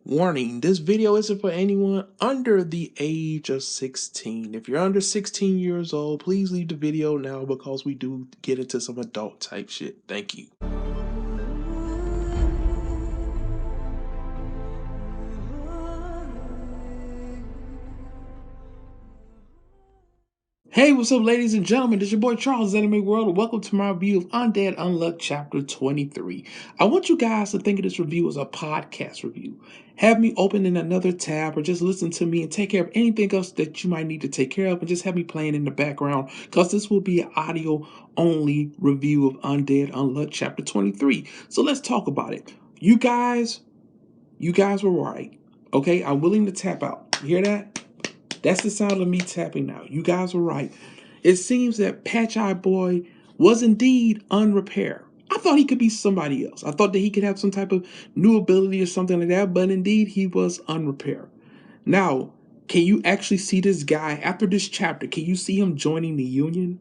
Warning, this video isn't for anyone under the age of 16. If you're under 16 years old, please leave the video now because we do get into some adult type shit. Thank you. Hey, what's up, ladies and gentlemen? This is your boy CharlesISanimeWorld, and welcome to my review of UNDEAD UNLUCK Chapter 23. I want you guys to think of this review as a podcast review. Have me open in another tab or just listen to me and take care of anything else that you might need to take care of, and just have me playing in the background because this will be an audio-only review of UNDEAD UNLUCK Chapter 23. So let's talk about it. You guys were right, okay? I'm willing to tap out. You hear that? That's the sound of me tapping out. You guys were right. It seems that Patch Eye Boy was indeed unrepaired. I thought he could be somebody else. I thought that he could have some type of new ability or something like that, but indeed he was unrepaired. Now, can you actually see this guy after this chapter? Can you see him joining the Union?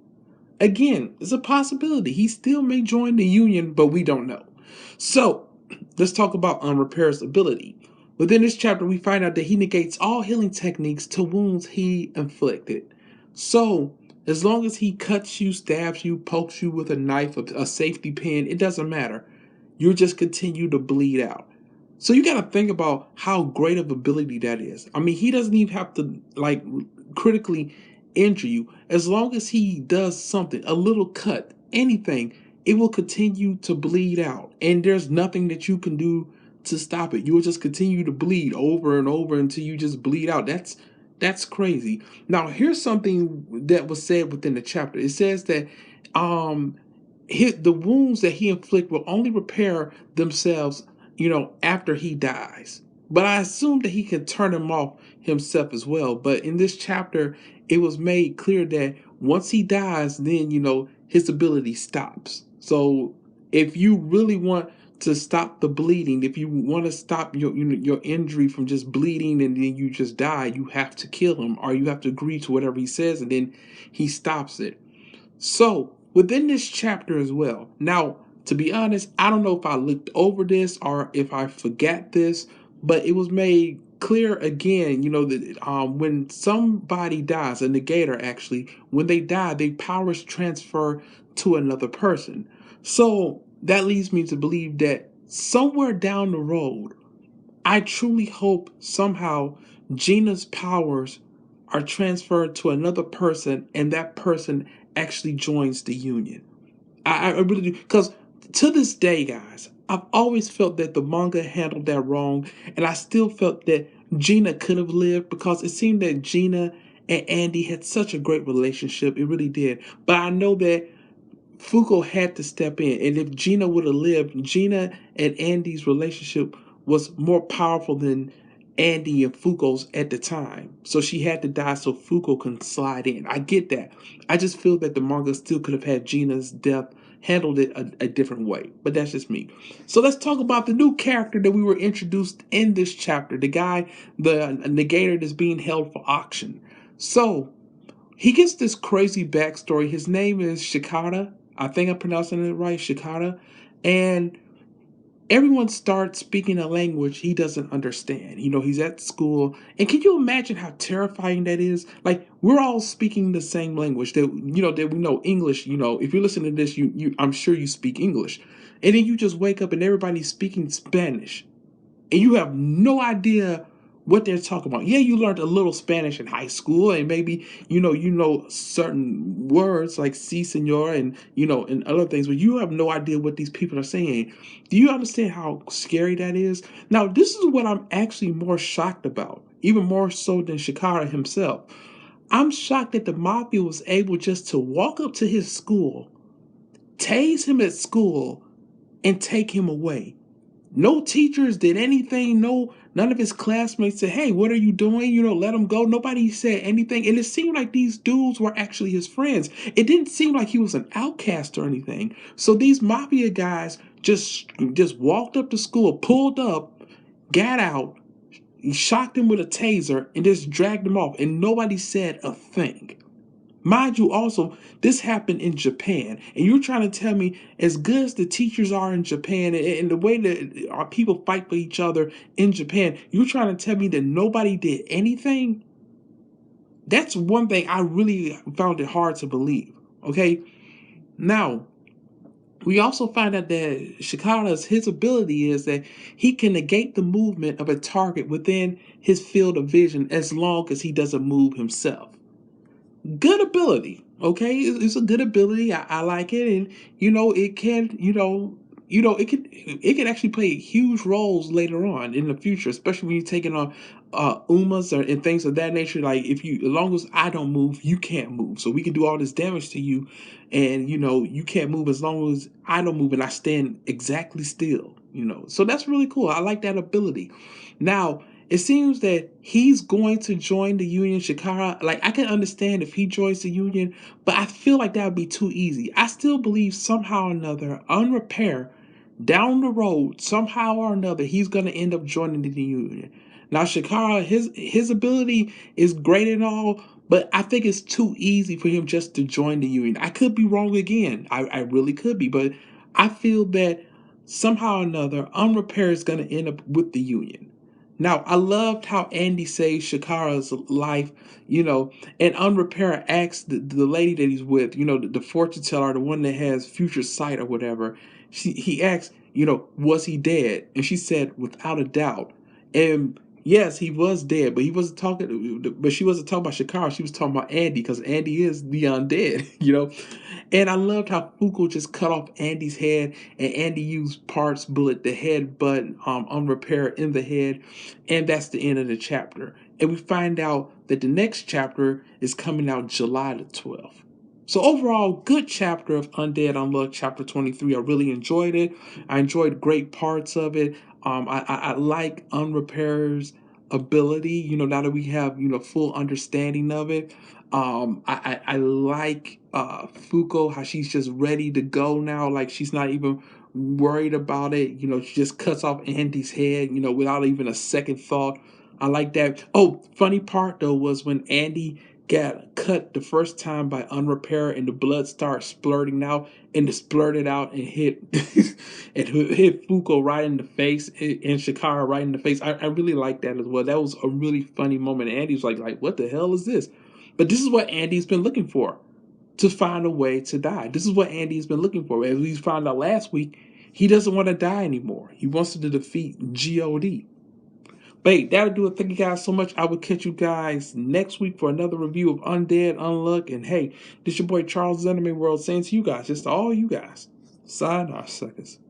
Again, it's a possibility. He still may join the Union, but we don't know. So, let's talk about unrepaired's ability. Within this chapter, we find out that he negates all healing techniques to wounds he inflicted. So, as long as he cuts you, stabs you, pokes you with a knife, a safety pin, it doesn't matter. You'll just continue to bleed out. So you got to think about how great of ability that is. I mean, he doesn't even have to critically injure you. As long as he does something, a little cut, anything, it will continue to bleed out. And there's nothing that you can do to stop it. You will just continue to bleed over and over until you just bleed out. That's crazy. Now, here's something that was said within the chapter. It says that the wounds that he inflicts will only repair themselves, after he dies. But I assume that he can turn them off himself as well. But in this chapter, it was made clear that once he dies, then, his ability stops. So if you really want to stop the bleeding, if you want to stop your injury from just bleeding and then you just die, you have to kill him, or you have to agree to whatever he says, and then he stops it. So within this chapter as well, now, to be honest, I don't know if I looked over this or if I forgot this, but it was made clear again, that when somebody dies, a negator actually, when they die, their powers transfer to another person. So that leads me to believe that somewhere down the road, I truly hope somehow Gina's powers are transferred to another person and that person actually joins the Union. I really do, because to this day, guys, I've always felt that the manga handled that wrong, and I still felt that Gina could have lived because it seemed that Gina and Andy had such a great relationship. It really did. But I know that Fuko had to step in, and if Gina would have lived, Gina and Andy's relationship was more powerful than Andy and Fuko's at the time. So she had to die so Fuko can slide in. I get that. I just feel that the manga still could have had Gina's death handled it a different way. But that's just me. So let's talk about the new character that we were introduced in this chapter. The guy, the negator that's being held for auction. So he gets this crazy backstory. His name is Shikata. I think I'm pronouncing it right, Shikata. And everyone starts speaking a language he doesn't understand. He's at school. And can you imagine how terrifying that is? Like, we're all speaking the same language that we know English. If you're listening to this, I'm sure you speak English. And then you just wake up and everybody's speaking Spanish. And you have no idea what they're talking about. Yeah, you learned a little Spanish in high school, and maybe you know certain words like "si, senor," and and other things, but you have no idea what these people are saying. Do you understand how scary that is? Now, this is what I'm actually more shocked about, even more so than Shikara himself. I'm shocked that the mafia was able just to walk up to his school, tase him at school, and take him away. No teachers did anything. None of his classmates said, "Hey, what are you doing? Let him go." Nobody said anything. And it seemed like these dudes were actually his friends. It didn't seem like he was an outcast or anything. So these mafia guys just walked up to school, pulled up, got out, shocked him with a taser, and just dragged him off. And nobody said a thing. Mind you, also, this happened in Japan, and you're trying to tell me, as good as the teachers are in Japan and the way that our people fight for each other in Japan, you're trying to tell me that nobody did anything? That's one thing I really found it hard to believe. Okay, now we also find out that his ability is that he can negate the movement of a target within his field of vision as long as he doesn't move himself. Good ability. Okay, it's a good ability. I like it, and it can it can actually play huge roles later on in the future, especially when you're taking on umas and things of that nature. Like, as long as I don't move, you can't move. So we can do all this damage to you, and you can't move as long as I don't move and I stand exactly still. So that's really cool. I like that ability. Now, it seems that he's going to join the Union. Shikara, like, I can understand if he joins the Union, but I feel like that would be too easy. I still believe somehow or another, unrepaired, down the road, somehow or another, he's going to end up joining the Union. Now, Shikara, his ability is great and all, but I think it's too easy for him just to join the Union. I could be wrong again. I really could be, but I feel that somehow or another, unrepaired is going to end up with the Union. Now, I loved how Andy saved Shakara's life, and Unrepair asked the lady that he's with, the fortune teller, the one that has future sight or whatever. He asked, was he dead? And she said, without a doubt. And yes, he was dead, but she wasn't talking about Shakara. She was talking about Andy, because Andy is the undead, And I loved how Fuko just cut off Andy's head, and Andy used Parts Bullet, the head butt, Unrepair in the head, and that's the end of the chapter. And we find out that the next chapter is coming out July the 12th. So overall, good chapter of Undead Unluck, chapter 23. I really enjoyed it. I enjoyed great parts of it. I like Unrepair's ability, now that we have, full understanding of it. I like Fuko, how she's just ready to go now. Like, she's not even worried about it. She just cuts off Andy's head, without even a second thought. I like that. Oh, funny part though was when Andy got cut the first time by Unrepair and the blood starts splurting out, and it splurted out and hit and hit Fuko right in the face, and Shikara right in the face. I really like that as well. That was a really funny moment. Andy was like, what the hell is this? But this is what Andy's been looking for, to find a way to die. This is what Andy's been looking for. As we found out last week, he doesn't want to die anymore. He wants to defeat God. But hey, that'll do it. Thank you guys so much. I will catch you guys next week for another review of Undead Unluck. And hey, this your boy Charles' Anime World saying to you guys, just to all you guys, sayonara, suckers.